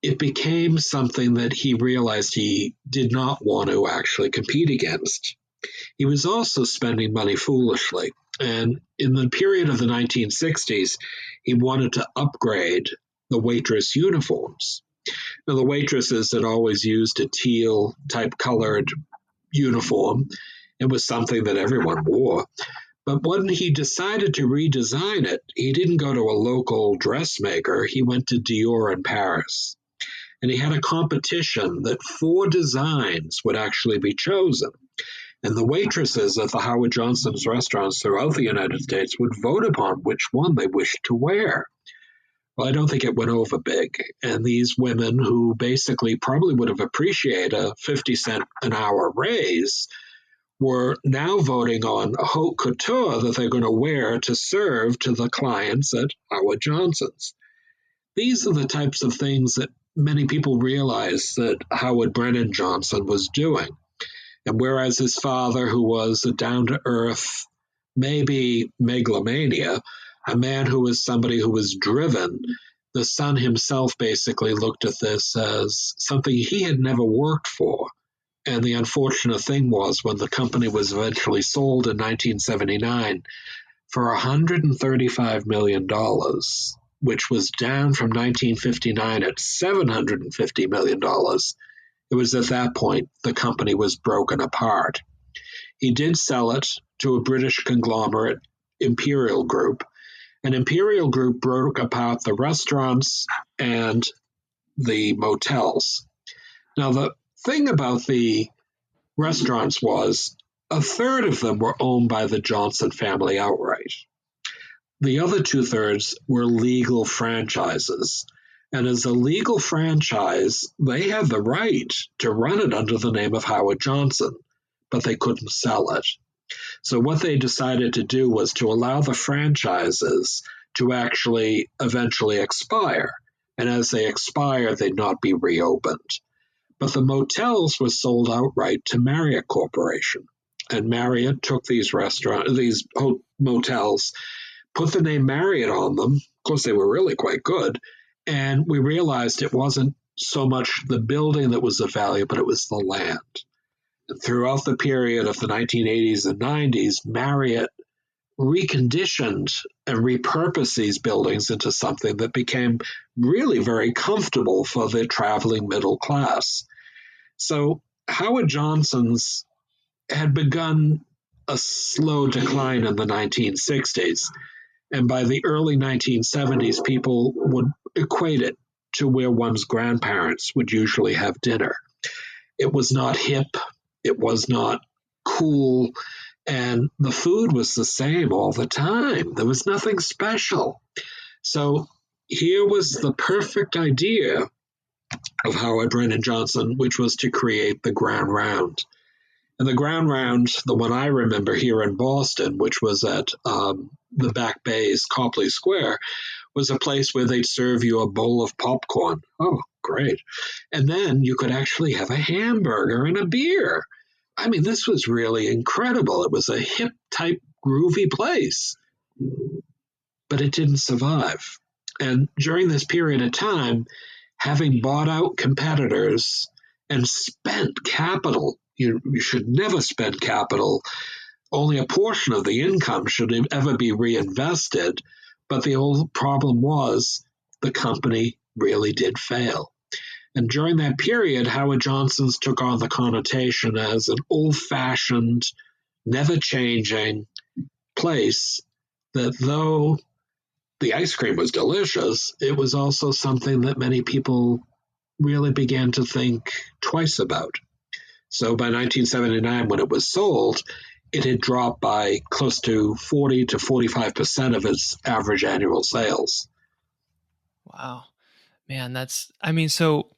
Speaker 2: it became something that he realized he did not want to actually compete against. He was also spending money foolishly. And in the period of the 1960s, he wanted to upgrade the waitress uniforms. Now, the waitresses had always used a teal type colored uniform. It was something that everyone wore. But when he decided to redesign it, he didn't go to a local dressmaker. He went to Dior in Paris. And he had a competition that 4 designs would actually be chosen. And the waitresses at the Howard Johnson's restaurants throughout the United States would vote upon which one they wished to wear. Well, I don't think it went over big. And these women, who basically probably would have appreciated a 50-cent an hour raise, were now voting on haute couture that they're going to wear to serve to the clients at Howard Johnson's. These are the types of things that many people realize that Howard Brennan Johnson was doing. And whereas his father, who was a down-to-earth, maybe megalomania, a man who was somebody who was driven, the son himself basically looked at this as something he had never worked for. And the unfortunate thing was, when the company was eventually sold in 1979 for $135 million, which was down from 1959 at $750 million, it was at that point the company was broken apart. He did sell it to a British conglomerate, Imperial Group, and Imperial Group broke apart the restaurants and the motels. Now, the thing about the restaurants was a third of them were owned by the Johnson family outright. The other 2/3 were legal franchises. And as a legal franchise, they had the right to run it under the name of Howard Johnson, but they couldn't sell it. So what they decided to do was to allow the franchises to actually eventually expire. And as they expire, they'd not be reopened. But the motels were sold outright to Marriott Corporation. And Marriott took these motels, put the name Marriott on them. Of course, they were really quite good. And we realized it wasn't so much the building that was of value, but it was the land. And throughout the period of the 1980s and 90s, Marriott reconditioned and repurposed these buildings into something that became really very comfortable for the traveling middle class. So Howard Johnson's had begun a slow decline in the 1960s. And by the early 1970s, people would equate it to where one's grandparents would usually have dinner. It was not hip. It was not cool. And the food was the same all the time. There was nothing special. So here was the perfect idea of Howard Brennan Johnson, which was to create the Grand Round. And the Grand Round, the one I remember here in Boston, which was at the Back Bay's Copley Square, was a place where they'd serve you a bowl of popcorn. Oh, great. And then you could actually have a hamburger and a beer. I mean, this was really incredible. It was a hip type groovy place, but it didn't survive. And during this period of time, having bought out competitors and spent capital, you should never spend capital. Only a portion of the income should ever be reinvested. But the old problem was the company really did fail. And during that period, Howard Johnson's took on the connotation as an old-fashioned, never-changing place that, though the ice cream was delicious, it was also something that many people really began to think twice about. So by 1979, when it was sold, it had dropped by close to 40 to 45% of its average annual sales.
Speaker 1: Wow. Man, so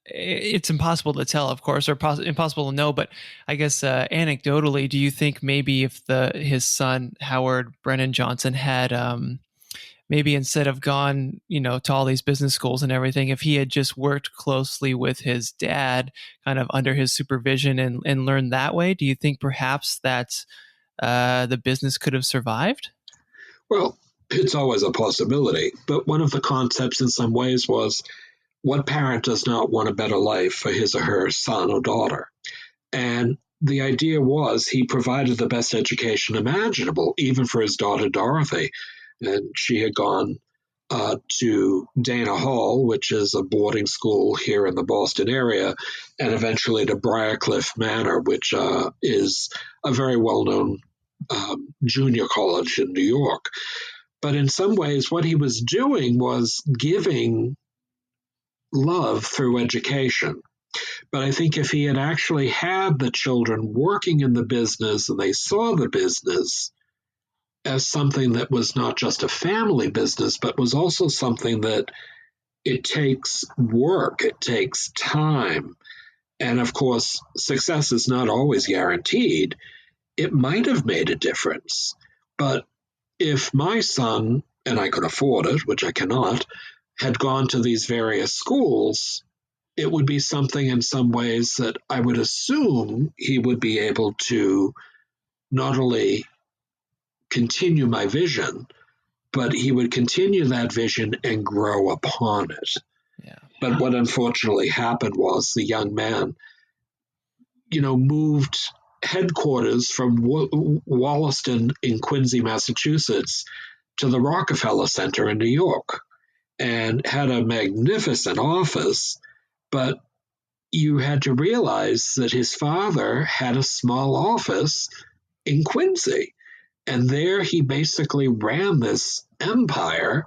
Speaker 1: it's impossible to tell, of course, or impossible to know, but I guess anecdotally, do you think maybe if his son, Howard Brennan Johnson, had maybe instead of gone, to all these business schools and everything, if he had just worked closely with his dad, kind of under his supervision and learned that way, do you think perhaps that the business could have survived?
Speaker 2: Well, it's always a possibility. But one of the concepts in some ways was, what parent does not want a better life for his or her son or daughter? And the idea was he provided the best education imaginable, even for his daughter Dorothy. And she had gone to Dana Hall, which is a boarding school here in the Boston area, and eventually to Briarcliff Manor, which is a very well-known junior college in New York. But in some ways, what he was doing was giving love through education. But I think if he had actually had the children working in the business and they saw the business as something that was not just a family business, but was also something that it takes work, it takes time. And of course, success is not always guaranteed. It might have made a difference. But if my son, and I could afford it, which I cannot, had gone to these various schools, it would be something in some ways that I would assume he would be able to not only continue my vision, but he would continue that vision and grow upon it.
Speaker 1: Yeah.
Speaker 2: But what unfortunately happened was the young man, moved headquarters from Wollaston in Quincy, Massachusetts, to the Rockefeller Center in New York, and had a magnificent office. But you had to realize that his father had a small office in Quincy. And there he basically ran this empire.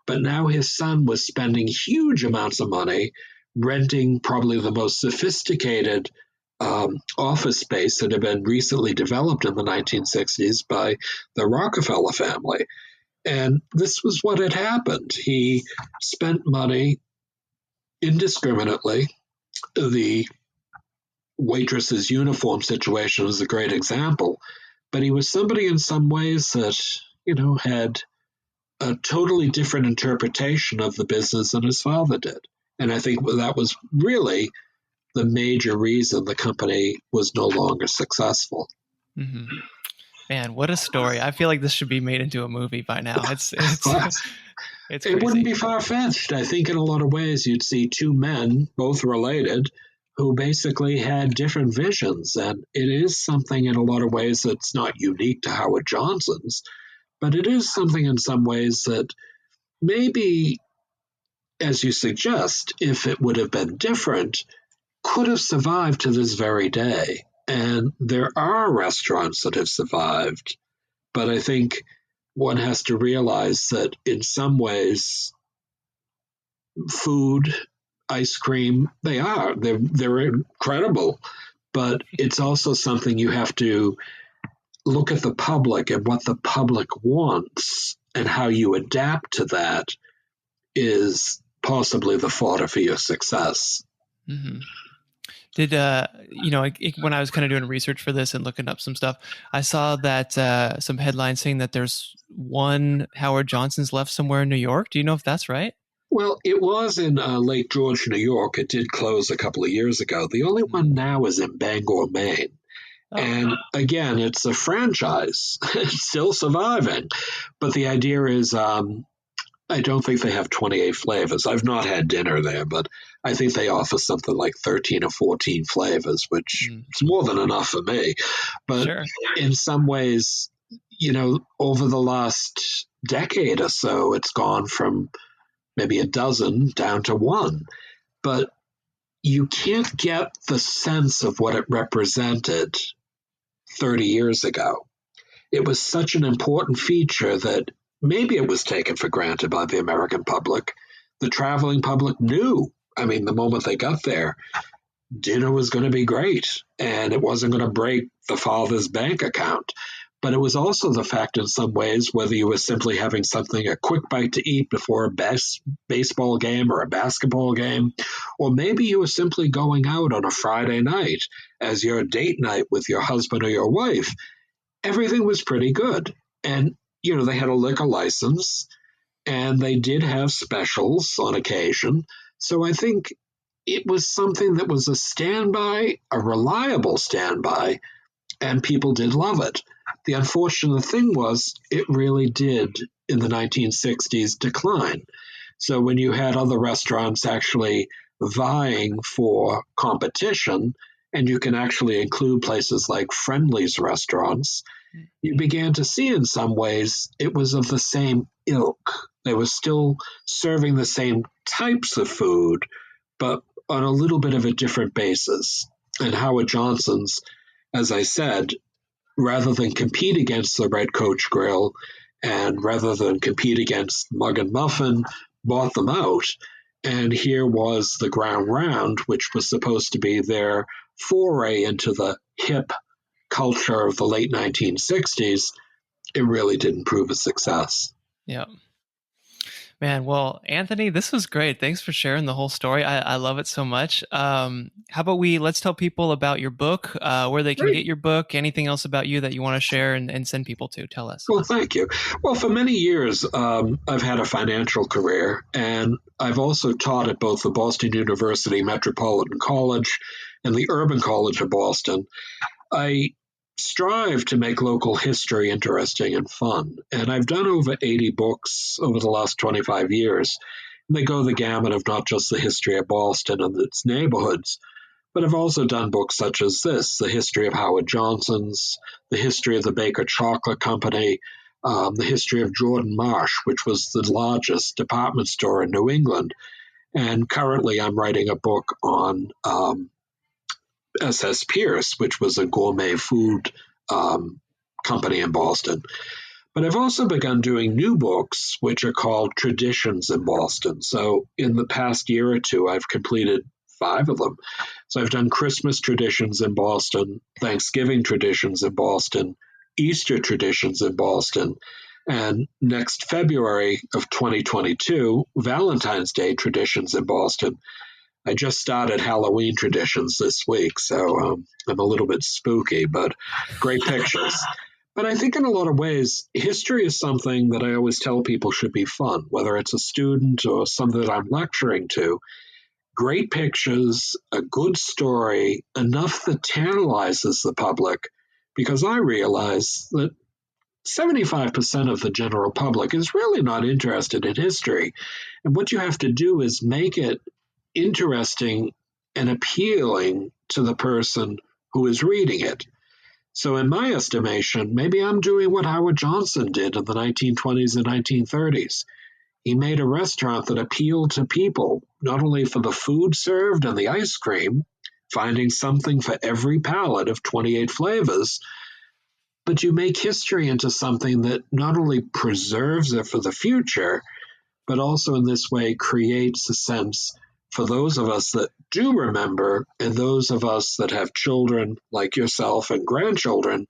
Speaker 2: But now his son was spending huge amounts of money renting probably the most sophisticated office space that had been recently developed in the 1960s by the Rockefeller family. And this was what had happened. He spent money indiscriminately. The waitress's uniform situation is a great example, but he was somebody in some ways that, had a totally different interpretation of the business than his father did. And I think that was really the major reason the company was no longer successful.
Speaker 1: Mm-hmm. Man, what a story. I feel like this should be made into a movie by now. It's it's
Speaker 2: It wouldn't be
Speaker 1: crazy.
Speaker 2: far-fetched. I think in a lot of ways you'd see two men, both related, who basically had different visions. And it is something in a lot of ways that's not unique to Howard Johnson's, but it is something in some ways that maybe, as you suggest, if it would have been different, could have survived to this very day. And there are restaurants that have survived, but I think one has to realize that in some ways, food, ice cream, they're incredible, but it's also something you have to look at the public and what the public wants, and how you adapt to that is possibly the fodder for your success.
Speaker 1: Mm-hmm. Did when I was kind of doing research for this and looking up some stuff, I saw that some headlines saying that there's one Howard Johnson's left somewhere in New York. Do you know if that's right?
Speaker 2: Well, it was in Lake George, New York. It did close a couple of years ago. The only one now is in Bangor, Maine.
Speaker 1: Oh.
Speaker 2: And again, it's a franchise. It's still surviving. But the idea is, I don't think they have 28 flavors. I've not had dinner there, but I think they offer something like 13 or 14 flavors, which is more than enough for me. But
Speaker 1: Sure.
Speaker 2: In some ways, over the last decade or so, it's gone from maybe a dozen down to one. But you can't get the sense of what it represented 30 years ago. It was such an important feature that maybe it was taken for granted by the American public. The traveling public knew, the moment they got there, dinner was going to be great and it wasn't going to break the father's bank account. But it was also the fact in some ways, whether you were simply having something, a quick bite to eat before a baseball game or a basketball game, or maybe you were simply going out on a Friday night as your date night with your husband or your wife, everything was pretty good. And, they had a liquor license. and they did have specials on occasion. So I think it was something that was a standby, a reliable standby, and people did love it. The unfortunate thing was it really did in the 1960s decline. So when you had other restaurants actually vying for competition, and you can actually include places like Friendly's restaurants, you began to see in some ways it was of the same ilk. They were still serving the same types of food, but on a little bit of a different basis. And Howard Johnson's, as I said, rather than compete against the Red Coach Grill and rather than compete against Mug and Muffin, bought them out. And here was the Ground Round, which was supposed to be their foray into the hip culture of the late 1960s. It really didn't prove a success.
Speaker 1: Yeah. Man, well, Anthony, this was great. Thanks for sharing the whole story. I love it so much. How about let's tell people about your book, where they can
Speaker 2: Great.
Speaker 1: get your book, anything else about you that you want to share and send people to. Tell us.
Speaker 2: Well, thank you. Well, for many years, I've had a financial career, and I've also taught at both the Boston University Metropolitan College and the Urban College of Boston. I strive to make local history interesting and fun, and I've done over 80 books over the last 25 years. And they go the gamut of not just the history of Boston and its neighborhoods, but I've also done books such as this, The History of Howard Johnson's, The History of the Baker Chocolate Company, The History of Jordan Marsh, which was the largest department store in New England. And currently I'm writing a book on S.S. Pierce, which was a gourmet food company in Boston. But I've also begun doing new books, which are called Traditions in Boston. So in the past year or two, I've completed 5 of them. So I've done Christmas traditions in Boston, Thanksgiving traditions in Boston, Easter traditions in Boston, and next February of 2022, Valentine's Day traditions in Boston. I just started Halloween traditions this week, so I'm a little bit spooky, but great pictures. But I think in a lot of ways, history is something that I always tell people should be fun, whether it's a student or something that I'm lecturing to. Great pictures, a good story, enough that tantalizes the public, because I realize that 75% of the general public is really not interested in history. And what you have to do is make it interesting and appealing to the person who is reading it. So in my estimation, maybe I'm doing what Howard Johnson did in the 1920s and 1930s. He made a restaurant that appealed to people, not only for the food served and the ice cream, finding something for every palate of 28 flavors, but you make history into something that not only preserves it for the future, but also in this way creates a sense for those of us that do remember and those of us that have children like yourself and grandchildren,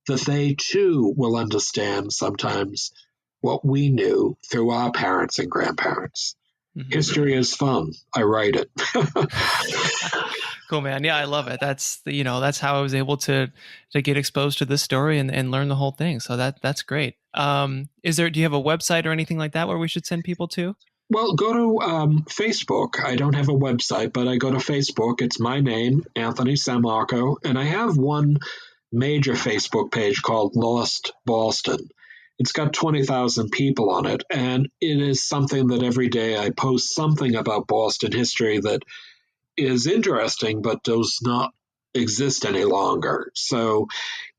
Speaker 2: that they too will understand sometimes what we knew through our parents and grandparents. Mm-hmm. History is fun. I write it.
Speaker 1: Cool, man. Yeah, I love it. That's how I was able to get exposed to this story and learn the whole thing. So that's great. Do you have a website or anything like that where we should send people to?
Speaker 2: Well, go to Facebook. I don't have a website, but I go to Facebook. It's my name, Anthony Sammarco, and I have one major Facebook page called Lost Boston. It's got 20,000 people on it, and it is something that every day I post something about Boston history that is interesting but does not exist any longer. So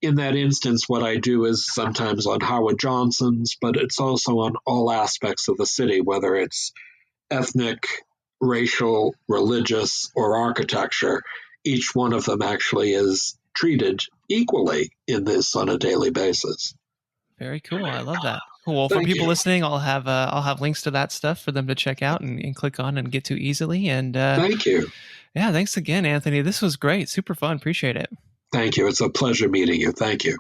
Speaker 2: in that instance, what I do is sometimes on Howard Johnson's, but it's also on all aspects of the city, whether it's ethnic, racial, religious, or architecture. Each one of them actually is treated equally in this on a daily basis.
Speaker 1: Very cool. I love that. Cool. Well, for people listening, I'll have links to that stuff for them to check out and click on and get to easily. And
Speaker 2: thank you.
Speaker 1: Yeah, thanks again, Anthony. This was great. Super fun. Appreciate it.
Speaker 2: Thank you. It's a pleasure meeting you. Thank you.